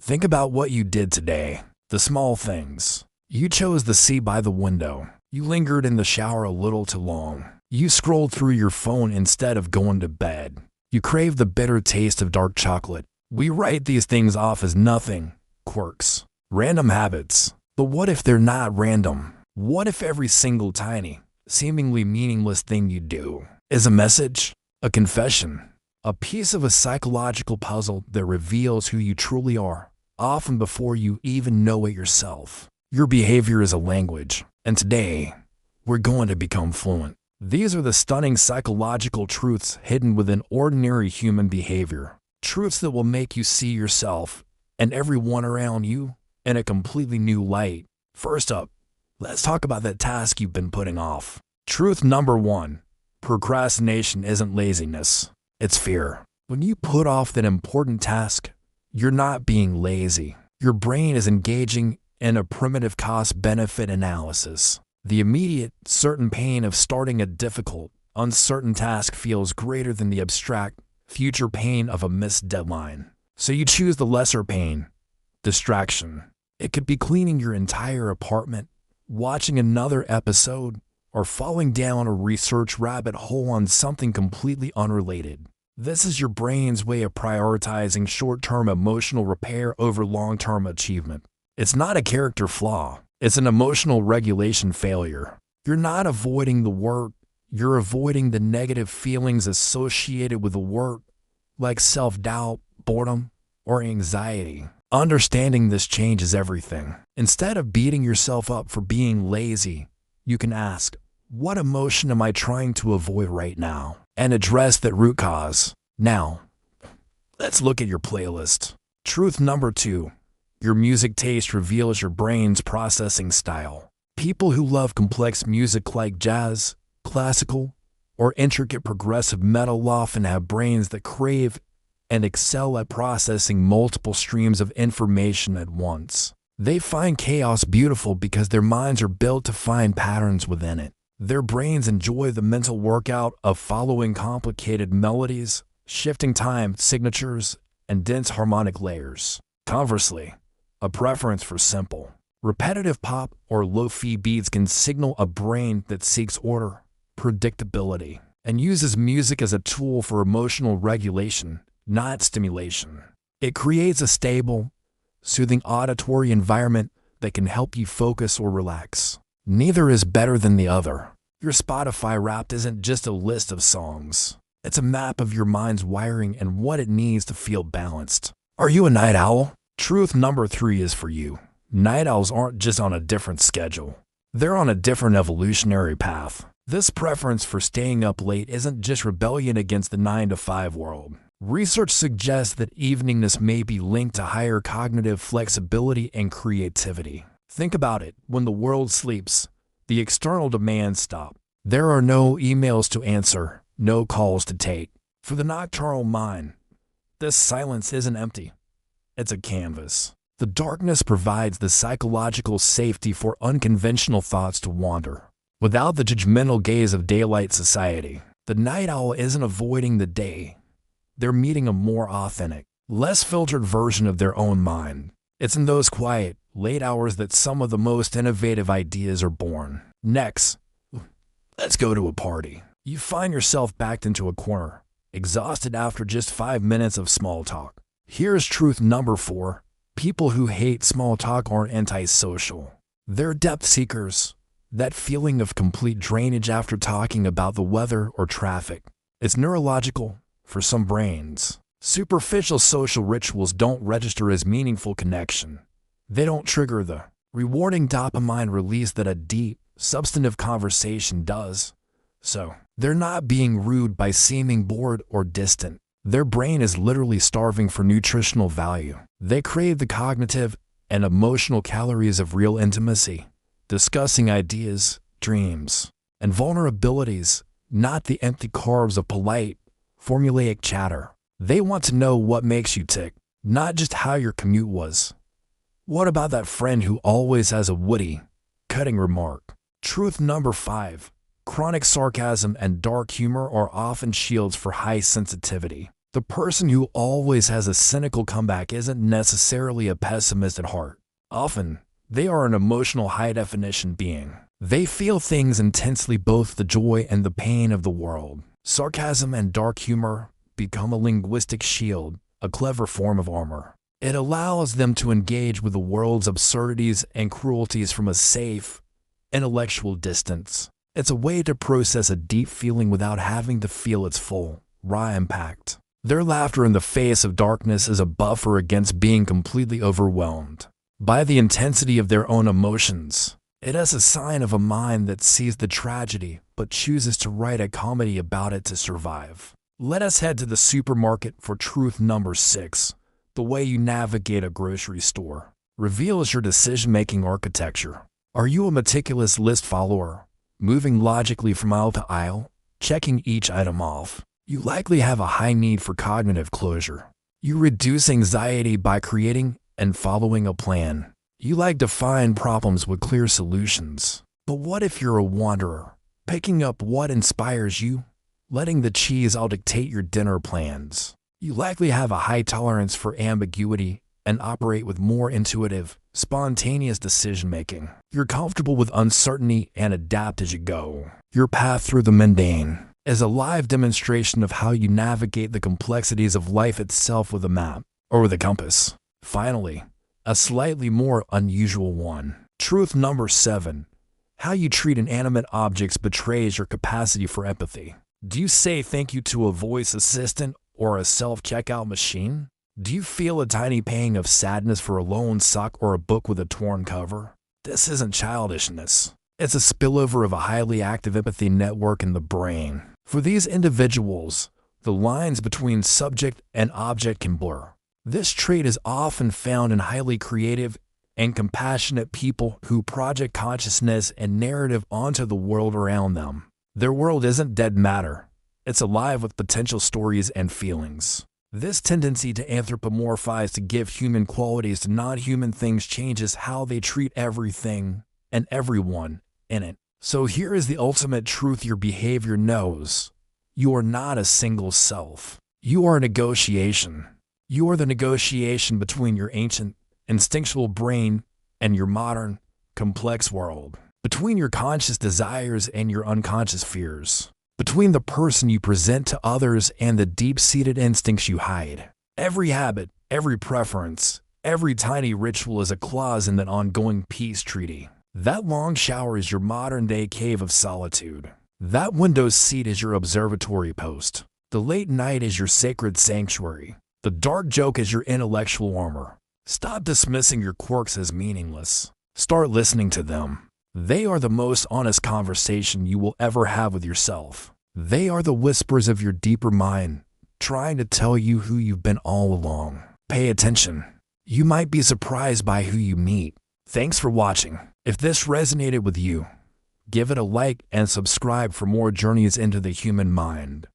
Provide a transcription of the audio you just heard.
Think about what you did today. The small things. You chose the seat by the window. You lingered in the shower a little too long. You scrolled through your phone instead of going to bed. You craved the bitter taste of dark chocolate. We write these things off as nothing, quirks, random habits. But what if they're not random? What if every single tiny, seemingly meaningless thing you do is a message, a confession, a piece of a psychological puzzle that reveals who you truly are, often before you even know it yourself? Your behavior is a language, and today, we're going to become fluent. These are the stunning psychological truths hidden within ordinary human behavior. Truths that will make you see yourself and everyone around you in a completely new light. First up, let's talk about that task you've been putting off. Truth number 1, procrastination isn't laziness, it's fear. When you put off that important task, you're not being lazy. Your brain is engaging in a primitive cost-benefit analysis. The immediate, certain pain of starting a difficult, uncertain task feels greater than the abstract, future pain of a missed deadline. So you choose the lesser pain, distraction. It could be cleaning your entire apartment, watching another episode, or falling down a research rabbit hole on something completely unrelated. This is your brain's way of prioritizing short-term emotional repair over long-term achievement. It's not a character flaw. It's an emotional regulation failure. You're not avoiding the work. You're avoiding the negative feelings associated with the work, like self-doubt, boredom, or anxiety. Understanding this changes everything. Instead of beating yourself up for being lazy, you can ask, what emotion am I trying to avoid right now? And address that root cause. Now, let's look at your playlist. Truth number 2. Your music taste reveals your brain's processing style. People who love complex music like jazz, classical, or intricate progressive metal often have brains that crave and excel at processing multiple streams of information at once. They find chaos beautiful because their minds are built to find patterns within it. Their brains enjoy the mental workout of following complicated melodies, shifting time signatures, and dense harmonic layers. Conversely, a preference for simple, repetitive pop or lo-fi beats can signal a brain that seeks order, predictability, and uses music as a tool for emotional regulation, not stimulation. It creates a stable, soothing auditory environment that can help you focus or relax. Neither is better than the other. Your Spotify Wrapped isn't just a list of songs. It's a map of your mind's wiring and what it needs to feel balanced. Are you a night owl? Truth number 3 is for you. Night owls aren't just on a different schedule. They're on a different evolutionary path. This preference for staying up late isn't just rebellion against the 9-to-5 world. Research suggests that eveningness may be linked to higher cognitive flexibility and creativity. Think about it. When the world sleeps, the external demands stop. There are no emails to answer, no calls to take. For the nocturnal mind, this silence isn't empty. It's a canvas. The darkness provides the psychological safety for unconventional thoughts to wander. Without the judgmental gaze of daylight society, the night owl isn't avoiding the day. They're meeting a more authentic, less filtered version of their own mind. It's in those quiet, late hours that some of the most innovative ideas are born. Next, let's go to a party. You find yourself backed into a corner, exhausted after just 5 minutes of small talk. Here's truth number 4. People who hate small talk aren't antisocial. They're depth seekers. That feeling of complete drainage after talking about the weather or traffic. It's neurological for some brains. Superficial social rituals don't register as meaningful connection. They don't trigger the rewarding dopamine release that a deep, substantive conversation does. So, they're not being rude by seeming bored or distant. Their brain is literally starving for nutritional value. They crave the cognitive and emotional calories of real intimacy, discussing ideas, dreams, and vulnerabilities, not the empty carbs of polite, formulaic chatter. They want to know what makes you tick, not just how your commute was. What about that friend who always has a witty, cutting remark? Truth number 5. Chronic sarcasm and dark humor are often shields for high sensitivity. The person who always has a cynical comeback isn't necessarily a pessimist at heart. Often, they are an emotional high-definition being. They feel things intensely, both the joy and the pain of the world. Sarcasm and dark humor become a linguistic shield, a clever form of armor. It allows them to engage with the world's absurdities and cruelties from a safe, intellectual distance. It's a way to process a deep feeling without having to feel its full, raw impact. Their laughter in the face of darkness is a buffer against being completely overwhelmed by the intensity of their own emotions. It is a sign of a mind that sees the tragedy but chooses to write a comedy about it to survive. Let us head to the supermarket for truth number 6. The way you navigate a grocery store reveals your decision-making architecture. Are you a meticulous list follower, moving logically from aisle to aisle, checking each item off? You likely have a high need for cognitive closure. You reduce anxiety by creating and following a plan. You like to find problems with clear solutions. But what if you're a wanderer, picking up what inspires you, letting the cheese all dictate your dinner plans? You likely have a high tolerance for ambiguity and operate with more intuitive, spontaneous decision-making. You're comfortable with uncertainty and adapt as you go. Your path through the mundane is a live demonstration of how you navigate the complexities of life itself with a map or with a compass. Finally, a slightly more unusual one. Truth number 7. How you treat inanimate objects betrays your capacity for empathy. Do you say thank you to a voice assistant or a self-checkout machine? Do you feel a tiny pang of sadness for a lone sock or a book with a torn cover? This isn't childishness. It's a spillover of a highly active empathy network in the brain. For these individuals, the lines between subject and object can blur. This trait is often found in highly creative and compassionate people who project consciousness and narrative onto the world around them. Their world isn't dead matter. It's alive with potential stories and feelings. This tendency to anthropomorphize, to give human qualities to non-human things, changes how they treat everything and everyone in it. So here is the ultimate truth your behavior knows. You are not a single self. You are a negotiation. You are the negotiation between your ancient, instinctual brain and your modern, complex world. Between your conscious desires and your unconscious fears. Between the person you present to others and the deep-seated instincts you hide. Every habit, every preference, every tiny ritual is a clause in that ongoing peace treaty. That long shower is your modern-day cave of solitude. That window seat is your observatory post. The late night is your sacred sanctuary. The dark joke is your intellectual armor. Stop dismissing your quirks as meaningless. Start listening to them. They are the most honest conversation you will ever have with yourself. They are the whispers of your deeper mind, trying to tell you who you've been all along. Pay attention. You might be surprised by who you meet. Thanks for watching. If this resonated with you, give it a like and subscribe for more journeys into the human mind.